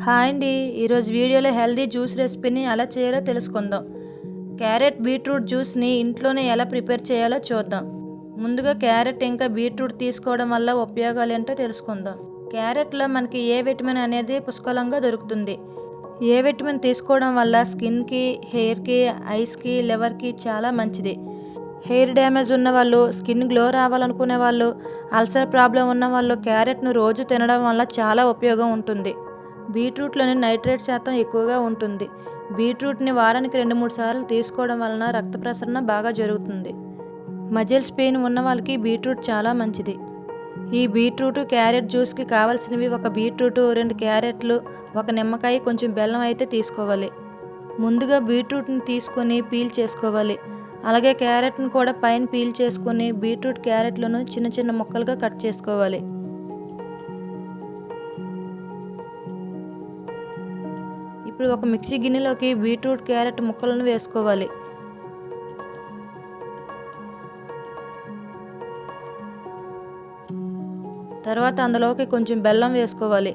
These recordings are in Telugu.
హాయ్ అండి. ఈరోజు వీడియోలో హెల్దీ జ్యూస్ రెసిపీని ఎలా చేయాలో తెలుసుకుందాం. క్యారెట్ బీట్రూట్ జ్యూస్ని ఇంట్లోనే ఎలా ప్రిపేర్ చేయాలో చూద్దాం. ముందుగా క్యారెట్ ఇంకా బీట్రూట్ తీసుకోవడం వల్ల ఉపయోగాలు ఏంటో తెలుసుకుందాం. క్యారెట్లో మనకి ఏ విటమిన్ అనేది పుష్కలంగా దొరుకుతుంది. ఏ విటమిన్ తీసుకోవడం వల్ల స్కిన్కి, హెయిర్కి, ఐస్కి, లివర్కి చాలా మంచిది. హెయిర్ డ్యామేజ్ ఉన్న వాళ్ళు, స్కిన్ గ్లో రావాలనుకునే వాళ్ళు, అల్సర్ ప్రాబ్లం ఉన్న వాళ్ళు క్యారెట్ను రోజు తినడం వల్ల చాలా ఉపయోగం ఉంటుంది. బీట్రూట్లోని నైట్రేట్ శాతం ఎక్కువగా ఉంటుంది. బీట్రూట్ని వారానికి 2-3 సార్లు తీసుకోవడం వలన రక్త ప్రసరణ బాగా జరుగుతుంది. మజిల్స్ పెయిన్ ఉన్న వాళ్ళకి బీట్రూట్ చాలా మంచిది. ఈ బీట్రూట్ క్యారెట్ జ్యూస్కి కావాల్సినవి: ఒక బీట్రూట్, 2 క్యారెట్లు, 1 నిమ్మకాయ, కొంచెం బెల్లం అయితే తీసుకోవాలి. ముందుగా బీట్రూట్ని తీసుకొని పీల్ చేసుకోవాలి. అలాగే క్యారెట్ను కూడా పైన పీల్ చేసుకొని బీట్రూట్ క్యారెట్లను చిన్న చిన్న ముక్కలుగా కట్ చేసుకోవాలి. ఇప్పుడు ఒక మిక్సీ గిన్నెలోకి బీట్రూట్, క్యారెట్ ముక్కలను వేసుకోవాలి. తర్వాత అందులోకి కొంచెం బెల్లం వేసుకోవాలి.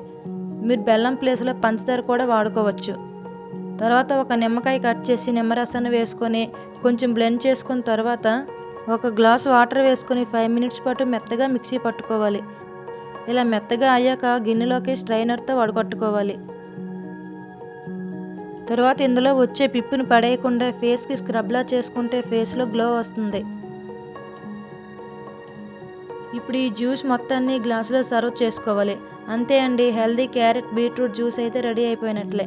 మీరు బెల్లం ప్లేస్లో పంచదార కూడా వాడుకోవచ్చు. తర్వాత ఒక నిమ్మకాయ కట్ చేసి నిమ్మరసాన్ని వేసుకొని కొంచెం బ్లెండ్ చేసుకున్న తర్వాత ఒక గ్లాస్ వాటర్ వేసుకొని 5 మినిట్స్ పాటు మెత్తగా మిక్సీ పట్టుకోవాలి. ఇలా మెత్తగా అయ్యాక గిన్నెలోకి స్ట్రైనర్తో వడగొట్టుకోవాలి. తర్వాత ఇందులో వచ్చే పిప్పుని పడేయకుండా ఫేస్కి స్క్రబ్లా చేసుకుంటే ఫేస్లో గ్లో వస్తుంది. ఇప్పుడు ఈ జ్యూస్ మొత్తాన్ని గ్లాసులో సర్వ్ చేసుకోవాలి. అంతే అండి, హెల్దీ క్యారెట్ బీట్రూట్ జ్యూస్ అయితే రెడీ అయిపోయినట్లే.